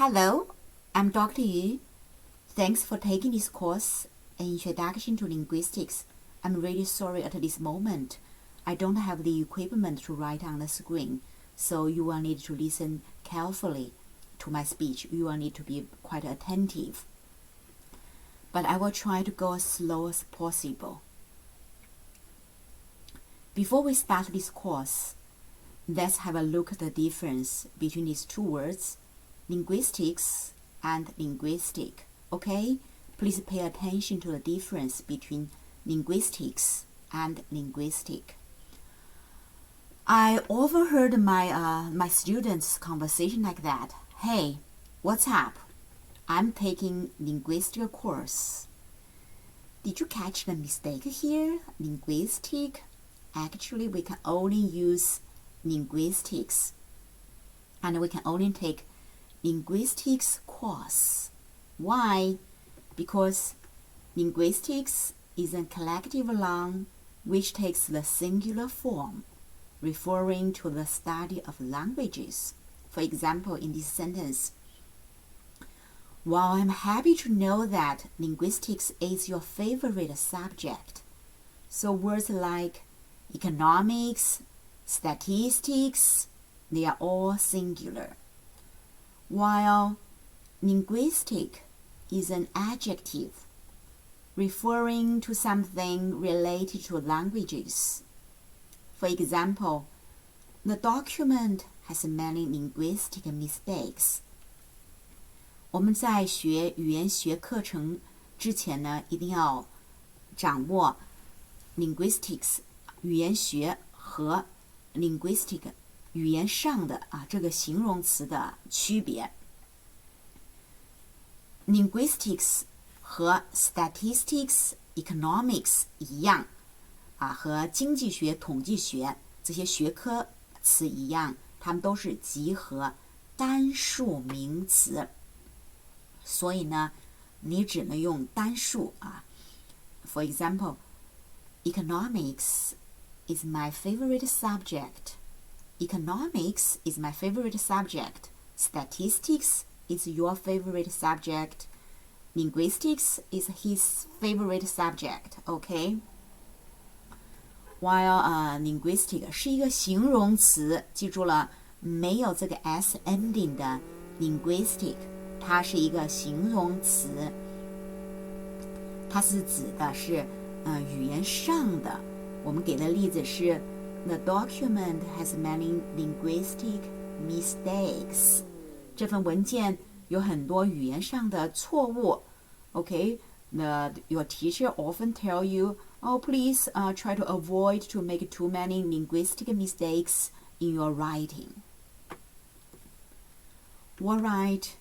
Hello, I'm Dr. Yu. Thanks for taking this course, an introduction to linguistics. I'm really sorry at this moment. I don't have the equipment to write on the screen, so you will need to listen carefully to my speech. You will need to be quite attentive. But I will try to go as slow as possible. Before we start this course, let's have a look at the difference between these two words, linguistics and linguistic. Okay? Please pay attention to the difference between linguistics and linguistic. I overheard my students' conversation like that. Hey, what's up? I'm taking linguistic course. Did you catch the mistake here? Linguistic? Actually, we can only use linguistics. And we can only take linguistics course. Why? Because linguistics is a collective noun which takes the singular form, referring to the study of languages. For example, in this sentence, while I'm happy to know that linguistics is your favorite subject, so words like economics, statistics, they are all singular. While linguistic is an adjective referring to something related to languages. For example, the document has many linguistic mistakes. 我们在学语言学课程之前呢，一定要掌握 linguistics 语言学和 linguistic 语言上的这个形容词的区别。Linguistics 和 statistics, economics 一样和经济学、统计学这些学科词一样，它们都是集合单数名词。所以呢，你只能用单数For example, economics is my favorite subject. Economics is my favorite subject. Statistics is your favorite subject. Linguistics is his favorite subject. Okay? While linguistic 是一个形容词，记住了，没有这个 s ending 的 linguistic， 它是一个形容词，它是指的是语言上的。我们给的例子是 The document has many linguistic mistakes. 这份文件有很多语言上的错误。Okay, your teacher often tell you, please try to avoid to make too many linguistic mistakes in your writing. Alright,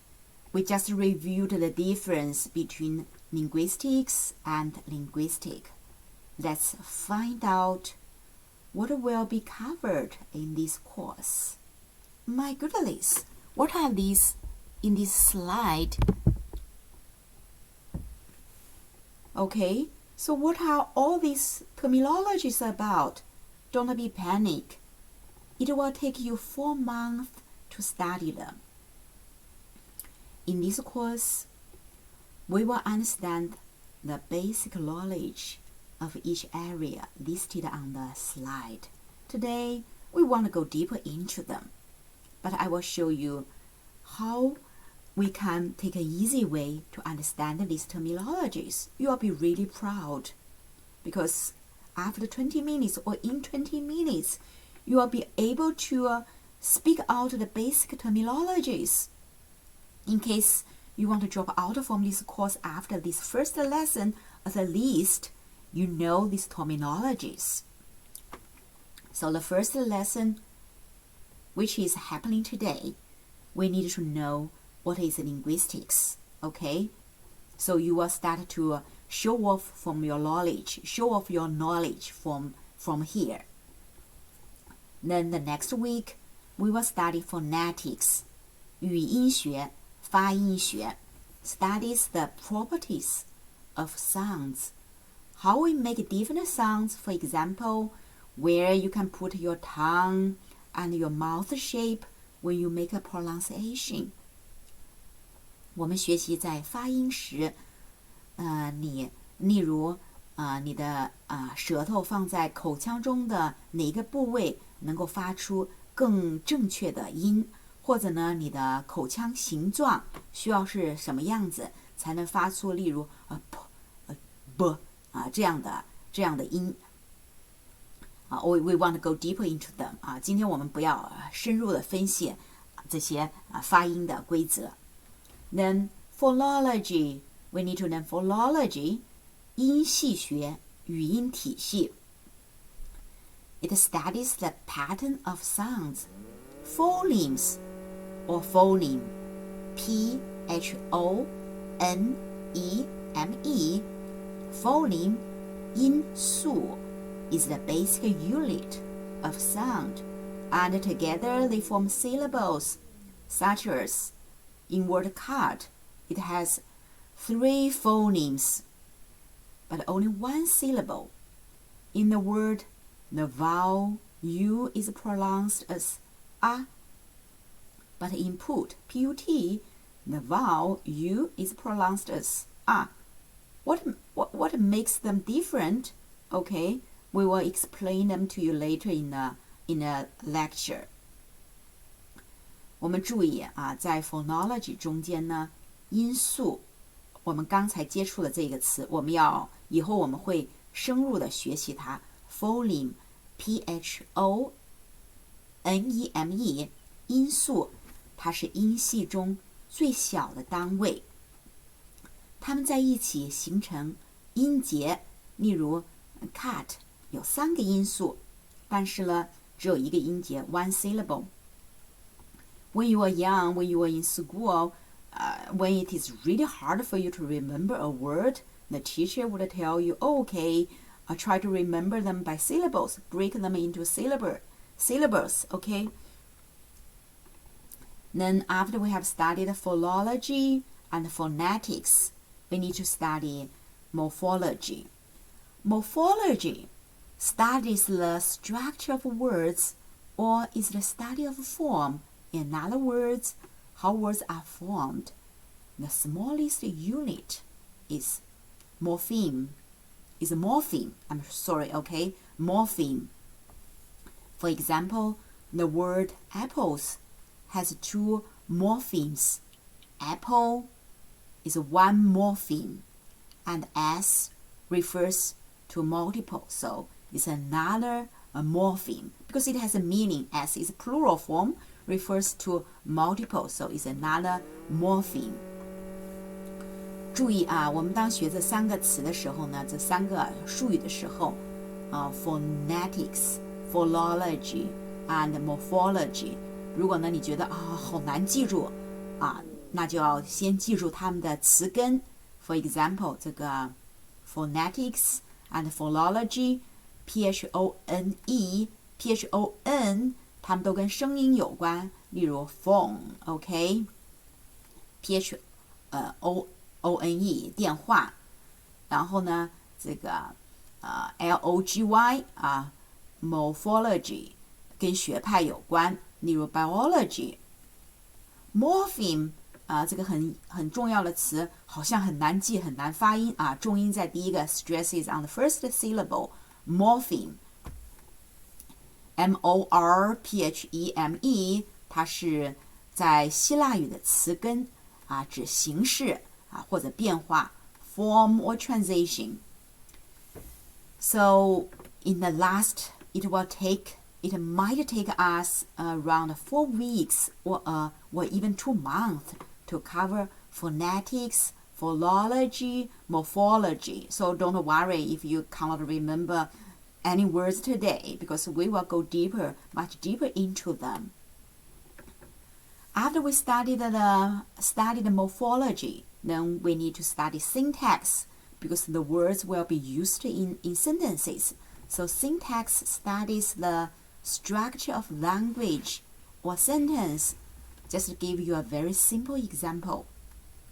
we just reviewed the difference between linguistics and linguistic. Let's find out what will be covered in this course. My goodness, what are these in this slide? Okay, so what are all these terminologies about? Don't be panic. It will take you 4 months to study them. In this course, we will understand the basic knowledge of each area listed on the slide. Today, we want to go deeper into them, but I will show you how we can take an easy way to understand these terminologies. You will be really proud because after 20 minutes or in 20 minutes, you will be able to speak out the basic terminologies. In case you want to drop out from this course after this first lesson, at least you know these terminologies. So the first lesson, which is happening today, we need to know what is linguistics, okay? So you will start to show off from your knowledge, show off your knowledge from here. Then the next week, we will study phonetics, 语音学、发音学, studies the properties of sounds, how we make different sounds, for example, where you can put your tongue and your mouth shape when you make a pronunciation. 我们学习在发音时，例如你的舌头放在口腔中的哪个部位能够发出更正确的音，或者呢你的口腔形状需要是什么样子才能发出例如p b 这样的音。We want to go deeper into them 今天我们不要深入的分析这些发音的规则。Then phonology, we need to learn phonology, 音系学，语音体系。It studies the pattern of sounds, phonemes or phoneme, P-H-O-N-E-M-E, phoneme, 音素 is the basic unit of sound, and together they form syllables, such as in word cut, it has 3 phonemes, but only 1 syllable. In the word, the vowel U is pronounced as A, but in put, P-U-T, the vowel U is pronounced as A. What makes them different? Okay, we will explain them to you later in a lecture. 我们注意在 phonology 中间呢，音素，我们刚才接触的这个词，以后我们会深入的学习它。phoneme, P-H-O-N-E-M-E, 音素，它是音系中最小的单位。它们在一起形成音节，例如 cut 有3个音素，但是呢，只有一个音节 one syllable. When you are young, when you are in school, when it is really hard for you to remember a word, the teacher would tell you, okay, try to remember them by syllables, break them into syllables, okay? Then after we have studied phonology and phonetics, we need to study morphology. Morphology studies the structure of words, or is the study of form. In other words, how words are formed. The smallest unit is morpheme. I'm sorry, okay? Morpheme. For example, the word apples has 2 morphemes. Apple is 1 morpheme, and S refers to multiple, so it's another morpheme. Because it has a meaning, S is plural form, refers to multiple, so it's another morpheme. 注意我们当学这3个词的时候呢，这3个术语的时候phonetics, philology and morphology. 如果呢你觉得好难记住那就要先记住它们的词根。For example, 这个 phonetics and philology, P-H-O-N-E, P-H-O-N, 它们都跟声音有关，例如 phone, OK? P-H-O-N-E, 电话。然后呢，这个L-O-G-Y, morphology, 跟学派有关，例如 biology. Morpheme, 这个很重要的词，好像很难记，很难发音重音在第一个 stresses on the first syllable. Morpheme, M-O-R-P-H-E-M-E, 它是在希腊语的词根指形式或者变化 form or transition. So in the last, it might take us around 4 weeks or even 2 months to cover phonetics, philology, morphology. So don't worry if you cannot remember any words today, because we will go much deeper into them. After we studied morphology, then we need to study syntax, because the words will be used in sentences. So syntax studies the structure of language or sentence. Just to give you a very simple example.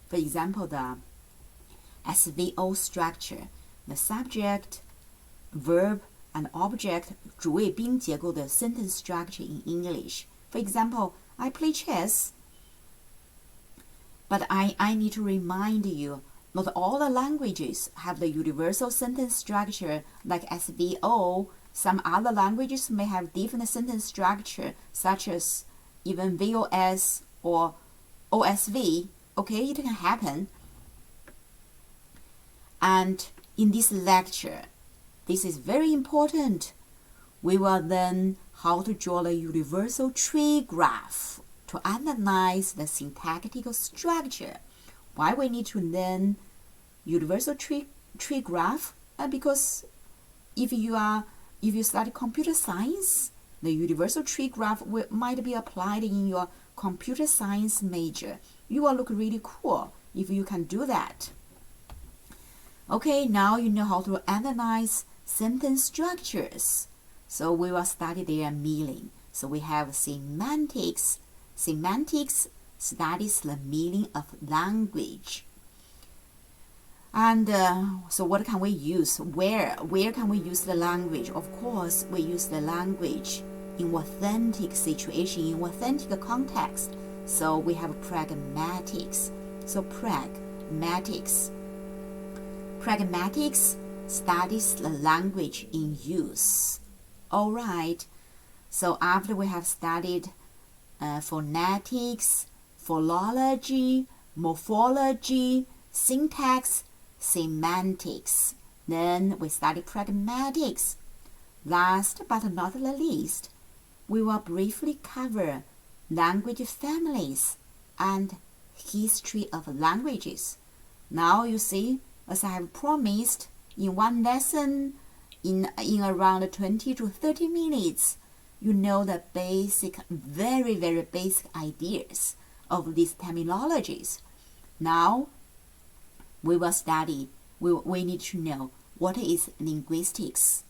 For example, the SVO structure, the subject, verb, and object 主谓宾结构的 sentence structure in English. For example, I play chess. But I need to remind you, not all the languages have the universal sentence structure like SVO. Some other languages may have different sentence structure, such as even VOS or OSV. Okay, it can happen. And in this lecture, this is very important. We will learn how to draw the universal tree graph to analyze the syntactical structure. Why we need to learn universal tree graph? Because if you study computer science, the universal tree graph might be applied in your computer science major. You will look really cool if you can do that. Okay, now you know how to analyze sentence structures. So we will study their meaning. So we have semantics. Semantics studies the meaning of language. And so what can we use? Where can we use the language? Of course, we use the language in authentic situation, in authentic context. So we have pragmatics. So pragmatics studies the language in use. All right. So after we have studied phonetics, philology, morphology, syntax, semantics, then we study pragmatics. Last but not the least, we will briefly cover language families and history of languages. Now you see, as I have promised, in one lesson, in around 20 to 30 minutes, you know the basic, very, very basic ideas of these terminologies. Now, we will study, we need to know what is linguistics.